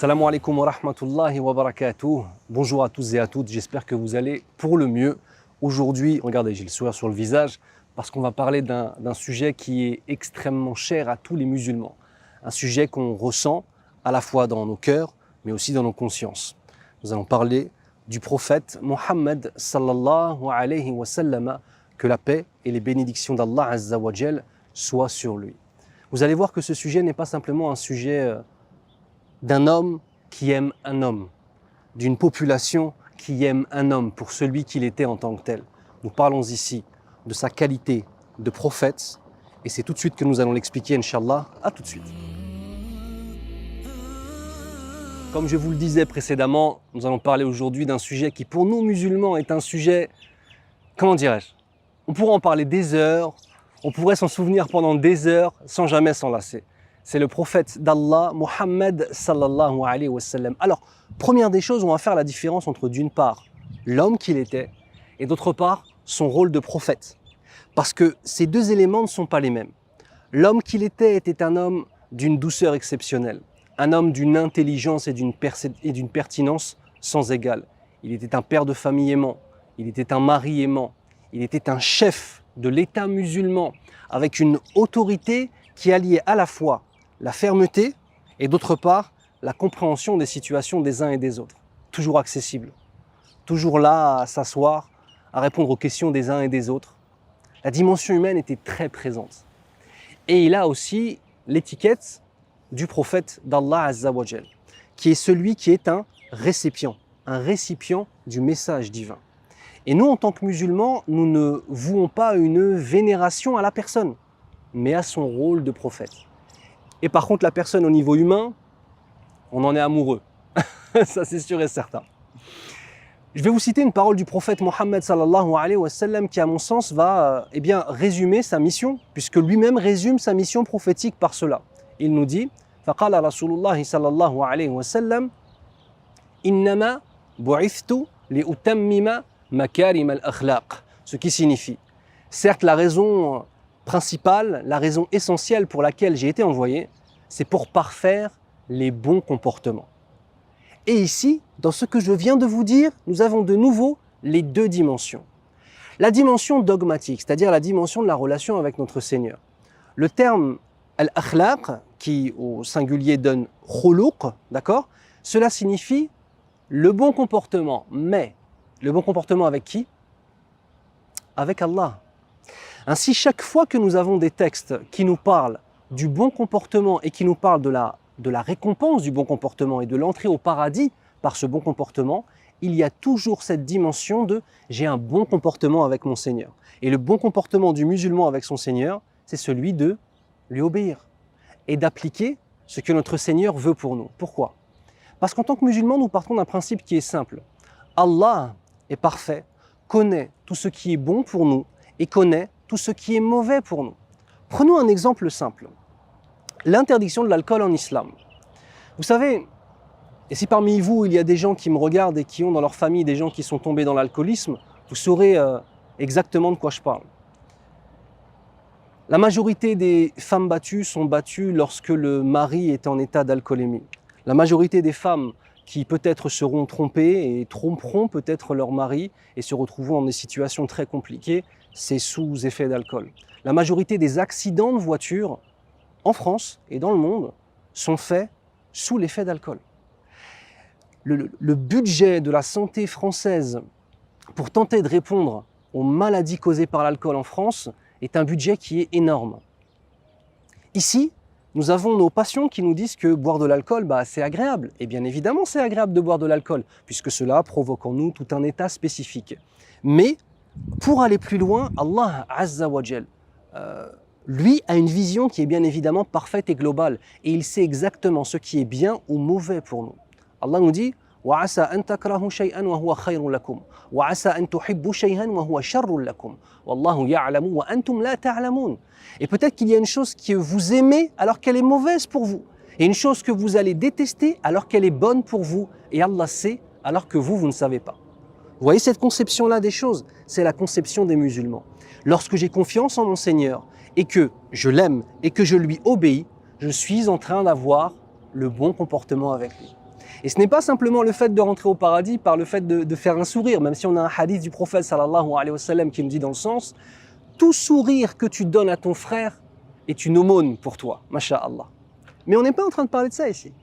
Salam alaikum wa rahmatullahi wa barakatuh. Bonjour à tous et à toutes, j'espère que vous allez pour le mieux. Aujourd'hui, regardez, j'ai le sourire sur le visage parce qu'on va parler d'un sujet qui est extrêmement cher à tous les musulmans. Un sujet qu'on ressent à la fois dans nos cœurs, mais aussi dans nos consciences. Nous allons parler du prophète Mohammed sallallahu alayhi wa sallam, que la paix et les bénédictions d'Allah azza wa jal soient sur lui. Vous allez voir que ce sujet n'est pas simplement un sujet d'un homme qui aime un homme, d'une population qui aime un homme pour celui qu'il était en tant que tel. Nous parlons ici de sa qualité de prophète et c'est tout de suite que nous allons l'expliquer, Inch'Allah. À tout de suite. Comme je vous le disais précédemment, nous allons parler aujourd'hui d'un sujet qui pour nous musulmans est un sujet, comment dirais-je, on pourrait en parler des heures, on pourrait s'en souvenir pendant des heures sans jamais s'en lasser. C'est le prophète d'Allah, Mohammed sallallahu alayhi wa sallam. Alors, première des choses, on va faire la différence entre d'une part l'homme qu'il était et d'autre part son rôle de prophète. Parce que ces deux éléments ne sont pas les mêmes. L'homme qu'il était un homme d'une douceur exceptionnelle, un homme d'une intelligence et d'une pertinence sans égale. Il était un père de famille aimant, il était un mari aimant, il était un chef de l'État musulman avec une autorité qui alliait à la fois la fermeté et d'autre part la compréhension des situations des uns et des autres. Toujours accessible, toujours là à s'asseoir, à répondre aux questions des uns et des autres. La dimension humaine était très présente. Et il a aussi l'étiquette du prophète d'Allah Azza wa Jal, qui est celui qui est un récipient du message divin. Et nous, en tant que musulmans, nous ne vouons pas une vénération à la personne, mais à son rôle de prophète. Et par contre, la personne au niveau humain, on en est amoureux. Ça, c'est sûr et certain. Je vais vous citer une parole du prophète Mohammed sallallahu alayhi wa sallam qui, à mon sens, va résumer sa mission, puisque lui-même résume sa mission prophétique par cela. Il nous dit « Faqala Rasulullah sallallahu alayhi wa sallam Innama bu'ithtu li'utammima makarim al-akhlaq » Ce qui signifie, certes, la raison principale, la raison essentielle pour laquelle j'ai été envoyé, c'est pour parfaire les bons comportements. Et ici, dans ce que je viens de vous dire, nous avons de nouveau les deux dimensions. La dimension dogmatique, c'est-à-dire la dimension de la relation avec notre Seigneur. Le terme al-akhlaq, qui au singulier donne khuluq, d'accord, cela signifie le bon comportement, mais le bon comportement avec qui? Avec Allah. Ainsi, chaque fois que nous avons des textes qui nous parlent du bon comportement et qui nous parlent de la récompense du bon comportement et de l'entrée au paradis par ce bon comportement, il y a toujours cette dimension de « j'ai un bon comportement avec mon Seigneur ». Et le bon comportement du musulman avec son Seigneur, c'est celui de lui obéir et d'appliquer ce que notre Seigneur veut pour nous. Pourquoi? Parce qu'en tant que musulmans, nous partons d'un principe qui est simple. Allah est parfait, connaît tout ce qui est bon pour nous et connaît tout ce qui est mauvais pour nous. Prenons un exemple simple. L'interdiction de l'alcool en islam. Vous savez, et si parmi vous il y a des gens qui me regardent et qui ont dans leur famille des gens qui sont tombés dans l'alcoolisme, vous saurez exactement de quoi je parle. La majorité des femmes battues sont battues lorsque le mari est en état d'alcoolémie. La majorité des femmes qui peut-être seront trompées et tromperont peut-être leur mari et se retrouveront dans des situations très compliquées, c'est sous effet d'alcool. La majorité des accidents de voiture en France et dans le monde sont faits sous l'effet d'alcool. Le budget de la santé française pour tenter de répondre aux maladies causées par l'alcool en France est un budget qui est énorme. Ici, nous avons nos patients qui nous disent que boire de l'alcool, c'est agréable. Et bien évidemment, c'est agréable de boire de l'alcool, puisque cela provoque en nous tout un état spécifique. Mais pour aller plus loin, Allah Azza wa Jal, lui a une vision qui est bien évidemment parfaite et globale. Et il sait exactement ce qui est bien ou mauvais pour nous. Allah nous dit وَعَسَىٰ أَن تَكْرَهُوا شَيْئًا وَهُوَ خَيْرٌ لَكُمْ وَعَسَىٰ أَن تُحِبُّوا شَيْئًا وَهُوَ شَرٌّ لَكُمْ وَاللَّهُ يَعْلَمُ وَأَنْتُمْ لَا تَعْلَمُونَ. Et peut-être qu'il y a une chose que vous aimez alors qu'elle est mauvaise pour vous. Et une chose que vous allez détester alors qu'elle est bonne pour vous. Et Allah sait alors que vous ne savez pas. Vous voyez cette conception-là des choses? C'est la conception des musulmans. Lorsque j'ai confiance en mon Seigneur et que je l'aime et que je lui obéis, je suis en train d'avoir le bon comportement avec lui. Et ce n'est pas simplement le fait de rentrer au paradis par le fait de faire un sourire, même si on a un hadith du prophète sallallahu alayhi wa sallam qui nous dit dans le sens, tout sourire que tu donnes à ton frère est une aumône pour toi, masha'Allah. Mais on n'est pas en train de parler de ça ici.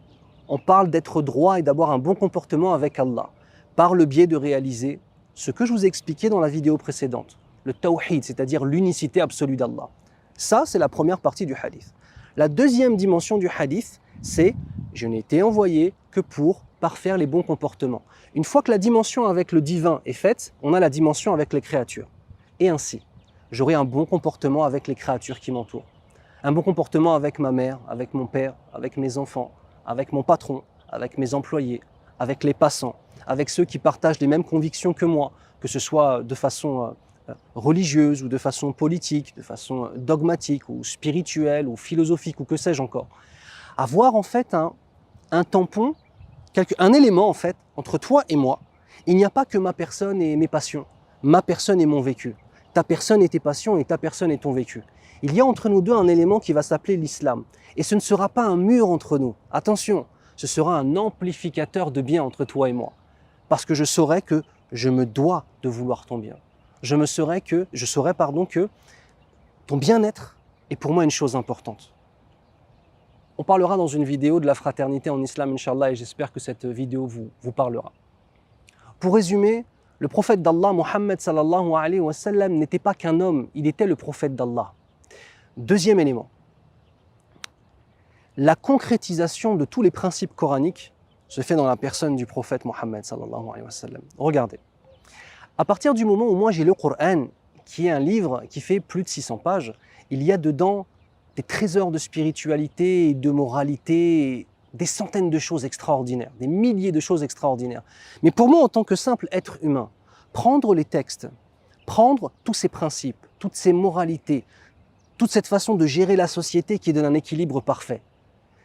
On parle d'être droit et d'avoir un bon comportement avec Allah, par le biais de réaliser ce que je vous ai expliqué dans la vidéo précédente, le tawhid, c'est-à-dire l'unicité absolue d'Allah. Ça, c'est la première partie du hadith. La deuxième dimension du hadith, c'est « je n'ai été envoyé que pour parfaire les bons comportements ». Une fois que la dimension avec le divin est faite, on a la dimension avec les créatures. Et ainsi, j'aurai un bon comportement avec les créatures qui m'entourent. Un bon comportement avec ma mère, avec mon père, avec mes enfants, avec mon patron, avec mes employés, avec les passants, avec ceux qui partagent les mêmes convictions que moi, que ce soit de façon religieuse ou de façon politique, de façon dogmatique ou spirituelle ou philosophique ou que sais-je encore. Avoir en fait un tampon, un élément en fait entre toi et moi. Il n'y a pas que ma personne et mes passions, ma personne et mon vécu. Ta personne et tes passions et ta personne et ton vécu. Il y a entre nous deux un élément qui va s'appeler l'islam. Et ce ne sera pas un mur entre nous. Attention, ce sera un amplificateur de bien entre toi et moi. Parce que je saurai que je me dois de vouloir ton bien. Je saurai que ton bien-être est pour moi une chose importante. On parlera dans une vidéo de la fraternité en islam, Inch'Allah, et j'espère que cette vidéo vous parlera. Pour résumer, le prophète d'Allah, Mohammed sallallahu alayhi wa sallam, n'était pas qu'un homme, il était le prophète d'Allah. Deuxième élément, la concrétisation de tous les principes coraniques se fait dans la personne du prophète Mohammed sallallahu alayhi wa sallam. Regardez, à partir du moment où moi j'ai le Coran, qui est un livre qui fait plus de 600 pages, il y a dedans des trésors de spiritualité et de moralité, des centaines de choses extraordinaires, des milliers de choses extraordinaires. Mais pour moi, en tant que simple être humain, prendre les textes, prendre tous ces principes, toutes ces moralités, toute cette façon de gérer la société qui donne un équilibre parfait.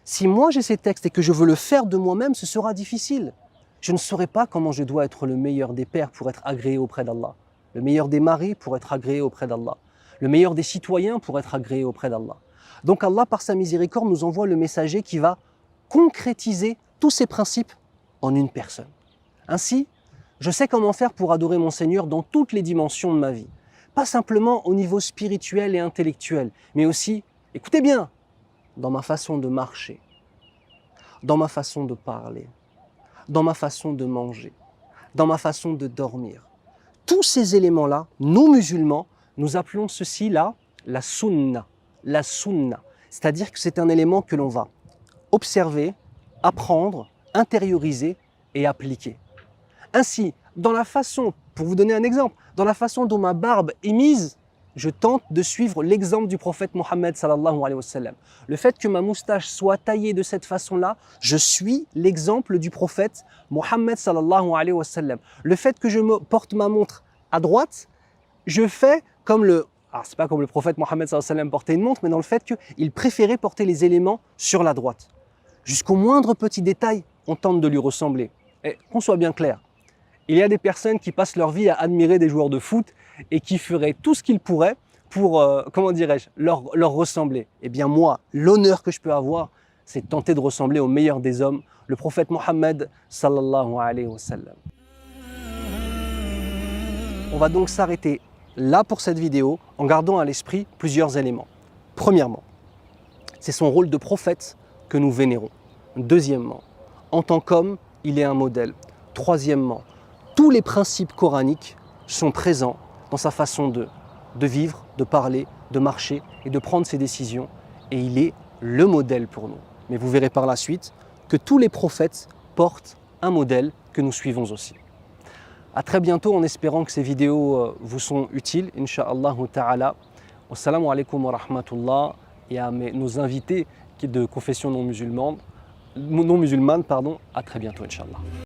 Si moi j'ai ces textes et que je veux le faire de moi-même, ce sera difficile. Je ne saurais pas comment je dois être le meilleur des pères pour être agréé auprès d'Allah, le meilleur des maris pour être agréé auprès d'Allah, le meilleur des citoyens pour être agréé auprès d'Allah. Donc Allah, par sa miséricorde, nous envoie le messager qui va concrétiser tous ces principes en une personne. Ainsi, je sais comment faire pour adorer mon Seigneur dans toutes les dimensions de ma vie. Pas simplement au niveau spirituel et intellectuel, mais aussi, écoutez bien, dans ma façon de marcher, dans ma façon de parler, dans ma façon de manger, dans ma façon de dormir. Tous ces éléments-là, nous musulmans, nous appelons ceci là la sunna. La sunna, c'est-à-dire que c'est un élément que l'on va observer, apprendre, intérioriser et appliquer. Ainsi, dans la façon, pour vous donner un exemple, dans la façon dont ma barbe est mise, je tente de suivre l'exemple du prophète Mohammed sallallahu alayhi wa sallam. Le fait que ma moustache soit taillée de cette façon-là, je suis l'exemple du prophète Mohammed sallallahu alayhi wa sallam. Le fait que je porte ma montre à droite, je fais comme le... Alors, c'est pas comme le prophète Mohammed sallallahu alayhi wa sallam portait une montre, mais dans le fait qu'il préférait porter les éléments sur la droite. Jusqu'au moindre petit détail, on tente de lui ressembler. Et qu'on soit bien clair, il y a des personnes qui passent leur vie à admirer des joueurs de foot et qui feraient tout ce qu'ils pourraient pour, comment dirais-je, leur ressembler. Eh bien moi, l'honneur que je peux avoir, c'est de tenter de ressembler au meilleur des hommes, le prophète Mohammed sallallahu alayhi wa sallam. On va donc s'arrêter là pour cette vidéo en gardant à l'esprit plusieurs éléments. Premièrement, c'est son rôle de prophète que nous vénérons. Deuxièmement, en tant qu'homme, il est un modèle. Troisièmement, tous les principes coraniques sont présents dans sa façon de vivre, de parler, de marcher et de prendre ses décisions. Et il est le modèle pour nous. Mais vous verrez par la suite que tous les prophètes portent un modèle que nous suivons aussi. À très bientôt en espérant que ces vidéos vous sont utiles, Inch'Allah ta'ala. Wassalamu alaikum wa rahmatullah. Et à nos invités de confession non musulmane, à très bientôt, Inch'Allah.